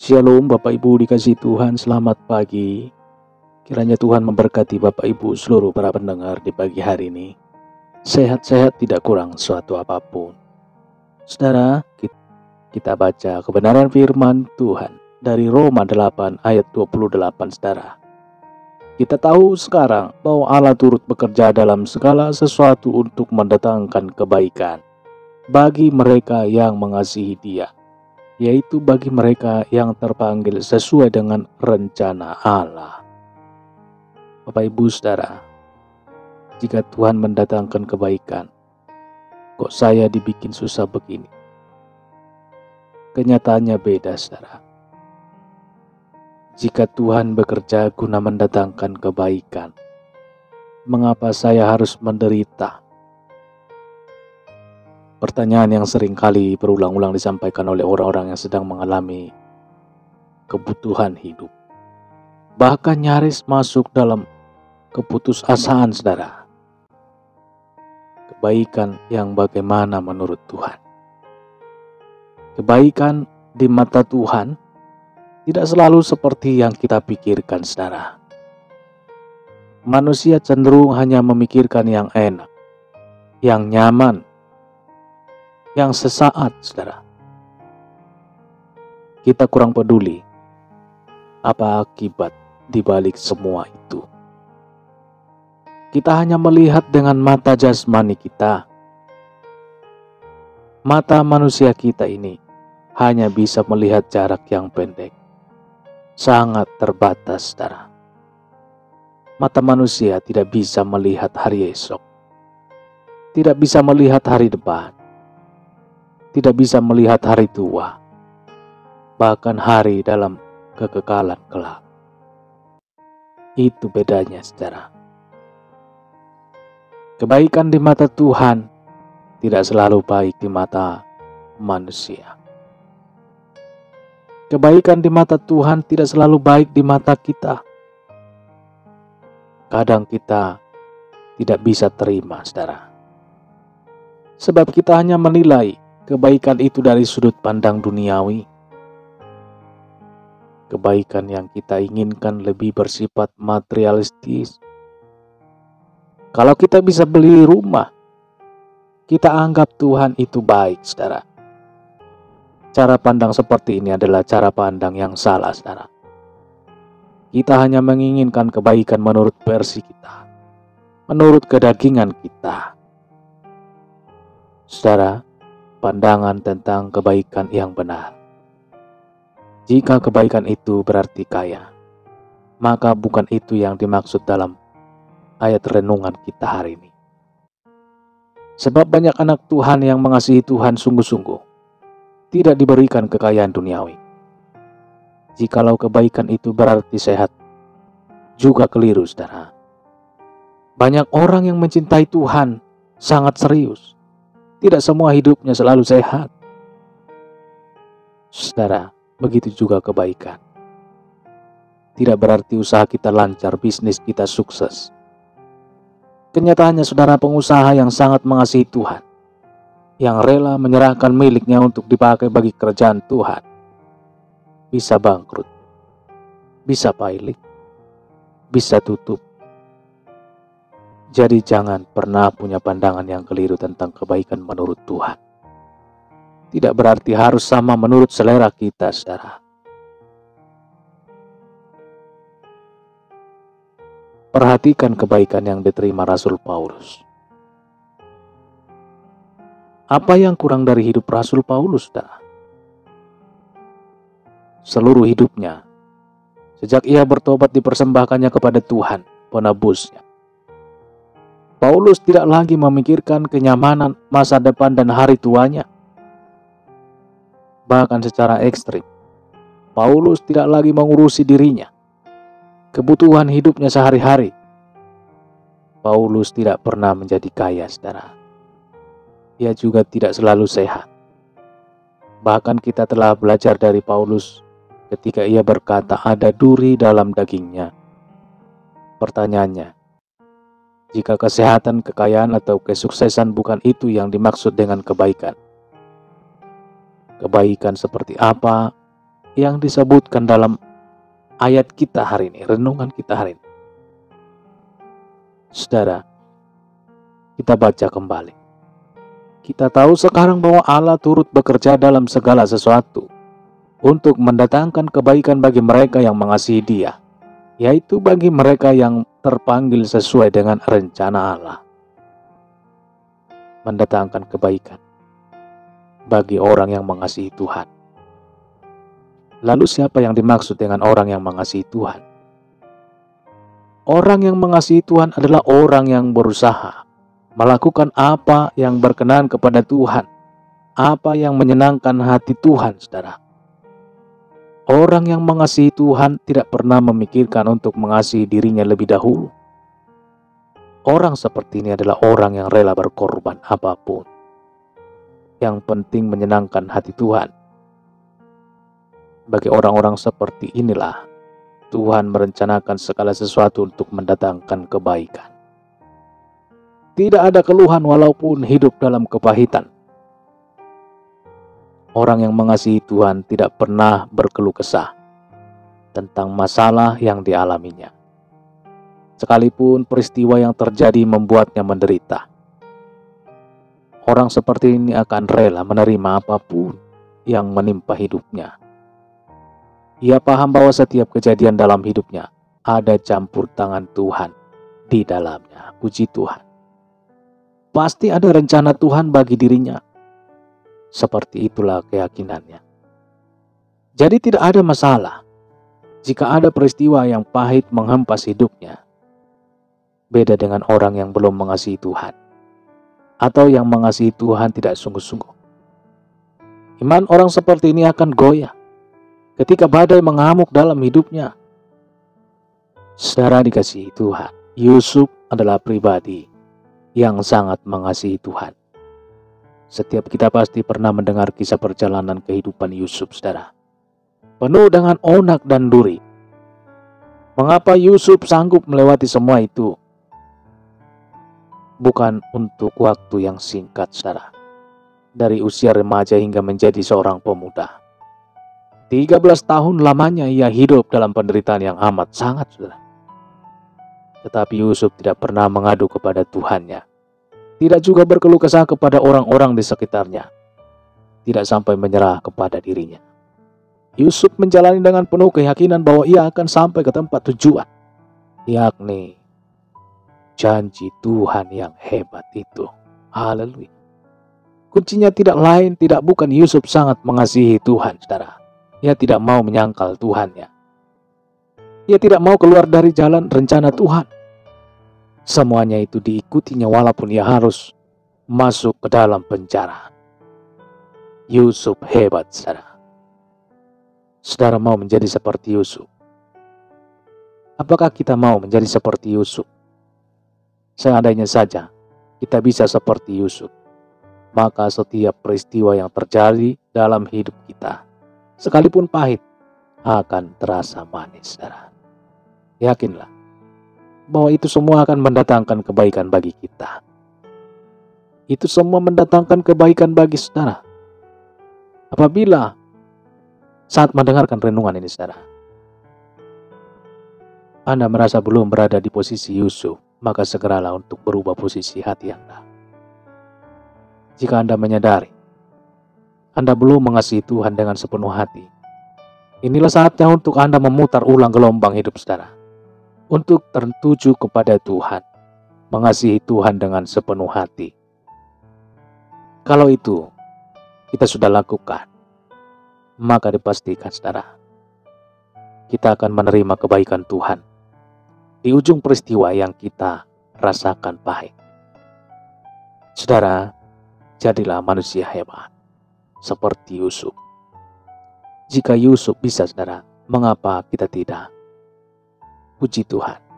Shalom Bapak Ibu dikasih Tuhan, selamat pagi. Kiranya Tuhan memberkati Bapak Ibu seluruh para pendengar di pagi hari ini. Sehat-sehat, tidak kurang suatu apapun. Saudara, kita baca kebenaran firman Tuhan dari Roma 8 ayat 28, saudara. Kita tahu sekarang bahwa Allah turut bekerja dalam segala sesuatu untuk mendatangkan kebaikan bagi mereka yang mengasihi Dia, yaitu bagi mereka yang terpanggil sesuai dengan rencana Allah. Bapak Ibu saudara, jika Tuhan mendatangkan kebaikan, kok saya dibikin susah begini? Kenyataannya beda saudara. Jika Tuhan bekerja guna mendatangkan kebaikan, mengapa saya harus menderita? Pertanyaan yang sering kali berulang-ulang disampaikan oleh orang-orang yang sedang mengalami kebutuhan hidup. Bahkan nyaris masuk dalam keputusasaan saudara. Kebaikan yang bagaimana menurut Tuhan? Kebaikan di mata Tuhan tidak selalu seperti yang kita pikirkan saudara. Manusia cenderung hanya memikirkan yang enak, yang nyaman, yang sesaat, saudara. Kita kurang peduli apa akibat di balik semua itu. Kita hanya melihat dengan mata jasmani kita. Mata manusia kita ini hanya bisa melihat jarak yang pendek, sangat terbatas, saudara. Mata manusia tidak bisa melihat hari esok, tidak bisa melihat hari depan, tidak bisa melihat hari tua, bahkan hari dalam kekekalan kelak. Itu bedanya, saudara. Kebaikan di mata Tuhan tidak selalu baik di mata manusia. Kebaikan di mata Tuhan tidak selalu baik di mata kita. Kadang kita tidak bisa terima, saudara. Sebab kita hanya menilai kebaikan itu dari sudut pandang duniawi. Kebaikan yang kita inginkan lebih bersifat materialistis. Kalau kita bisa beli rumah, kita anggap Tuhan itu baik, saudara. Cara pandang seperti ini adalah cara pandang yang salah, saudara. Kita hanya menginginkan kebaikan menurut versi kita, menurut kedagingan kita. Saudara, pandangan tentang kebaikan yang benar. Jika kebaikan itu berarti kaya, maka bukan itu yang dimaksud dalam ayat renungan kita hari ini. Sebab banyak anak Tuhan yang mengasihi Tuhan sungguh-sungguh tidak diberikan kekayaan duniawi. Jikalau kebaikan itu berarti sehat, juga keliru, saudara. Banyak orang yang mencintai Tuhan sangat serius. Tidak semua hidupnya selalu sehat. Saudara, begitu juga kebaikan. Tidak berarti usaha kita lancar, bisnis kita sukses. Kenyataannya saudara, pengusaha yang sangat mengasihi Tuhan, yang rela menyerahkan miliknya untuk dipakai bagi kerajaan Tuhan, bisa bangkrut, bisa pailit, bisa tutup. Jadi jangan pernah punya pandangan yang keliru tentang kebaikan menurut Tuhan. Tidak berarti harus sama menurut selera kita, saudara. Perhatikan kebaikan yang diterima Rasul Paulus. Apa yang kurang dari hidup Rasul Paulus, saudara? Seluruh hidupnya, sejak ia bertobat dipersembahkannya kepada Tuhan, penebusnya. Paulus tidak lagi memikirkan kenyamanan masa depan dan hari tuanya. Bahkan secara ekstrim, Paulus tidak lagi mengurusi dirinya, kebutuhan hidupnya sehari-hari. Paulus tidak pernah menjadi kaya, saudara. Ia juga tidak selalu sehat. Bahkan kita telah belajar dari Paulus ketika ia berkata ada duri dalam dagingnya. Pertanyaannya, jika kesehatan, kekayaan, atau kesuksesan bukan itu yang dimaksud dengan kebaikan, kebaikan seperti apa yang disebutkan dalam ayat kita hari ini, renungan kita hari ini. Saudara, kita baca kembali. Kita tahu sekarang bahwa Allah turut bekerja dalam segala sesuatu untuk mendatangkan kebaikan bagi mereka yang mengasihi Dia, yaitu bagi mereka yang terpanggil sesuai dengan rencana Allah. Mendatangkan kebaikan bagi orang yang mengasihi Tuhan. Lalu siapa yang dimaksud dengan orang yang mengasihi Tuhan? Orang yang mengasihi Tuhan adalah orang yang berusaha melakukan apa yang berkenan kepada Tuhan, apa yang menyenangkan hati Tuhan, saudara. Orang yang mengasihi Tuhan tidak pernah memikirkan untuk mengasihi dirinya lebih dahulu. Orang seperti ini adalah orang yang rela berkorban apapun. Yang penting menyenangkan hati Tuhan. Bagi orang-orang seperti inilah Tuhan merencanakan segala sesuatu untuk mendatangkan kebaikan. Tidak ada keluhan walaupun hidup dalam kepahitan. Orang yang mengasihi Tuhan tidak pernah berkeluh kesah tentang masalah yang dialaminya. Sekalipun peristiwa yang terjadi membuatnya menderita. Orang seperti ini akan rela menerima apapun yang menimpa hidupnya. Ia paham bahwa setiap kejadian dalam hidupnya ada campur tangan Tuhan di dalamnya. Puji Tuhan. Pasti ada rencana Tuhan bagi dirinya. Seperti itulah keyakinannya. Jadi tidak ada masalah jika ada peristiwa yang pahit menghempas hidupnya. Beda dengan orang yang belum mengasihi Tuhan, atau yang mengasihi Tuhan tidak sungguh-sungguh. Iman orang seperti ini akan goyah ketika badai mengamuk dalam hidupnya. Saudara dikasihi Tuhan, Yusuf adalah pribadi yang sangat mengasihi Tuhan. Setiap kita pasti pernah mendengar kisah perjalanan kehidupan Yusuf, saudara. Penuh dengan onak dan duri. Mengapa Yusuf sanggup melewati semua itu? Bukan untuk waktu yang singkat, saudara. Dari usia remaja hingga menjadi seorang pemuda. 13 tahun lamanya ia hidup dalam penderitaan yang amat sangat, saudara. Tetapi Yusuf tidak pernah mengadu kepada Tuhannya. Tidak juga berkeluh kesah kepada orang-orang di sekitarnya. Tidak sampai menyerah kepada dirinya. Yusuf menjalani dengan penuh keyakinan bahwa ia akan sampai ke tempat tujuan, yakni janji Tuhan yang hebat itu. Haleluya. Kuncinya tidak lain, tidak bukan Yusuf sangat mengasihi Tuhan, saudara. Ia tidak mau menyangkal Tuhannya. Ia tidak mau keluar dari jalan rencana Tuhan. Semuanya itu diikutinya walaupun ia harus masuk ke dalam penjara. Yusuf hebat, saudara. Saudara mau menjadi seperti Yusuf? Apakah kita mau menjadi seperti Yusuf? Seandainya saja kita bisa seperti Yusuf, maka setiap peristiwa yang terjadi dalam hidup kita, sekalipun pahit, akan terasa manis, saudara. Yakinlah bahwa itu semua akan mendatangkan kebaikan bagi kita. Itu semua mendatangkan kebaikan bagi saudara. Apabila saat mendengarkan renungan ini, saudara, Anda merasa belum berada di posisi Yusuf, maka segeralah untuk berubah posisi hati Anda. Jika Anda menyadari Anda belum mengasihi Tuhan dengan sepenuh hati, inilah saatnya untuk Anda memutar ulang gelombang hidup saudara, untuk tertuju kepada Tuhan, mengasihi Tuhan dengan sepenuh hati. Kalau itu kita sudah lakukan, maka dipastikan saudara, kita akan menerima kebaikan Tuhan di ujung peristiwa yang kita rasakan pahit. Saudara, jadilah manusia hebat seperti Yusuf. Jika Yusuf bisa, saudara, mengapa kita tidak? Puji Tuhan.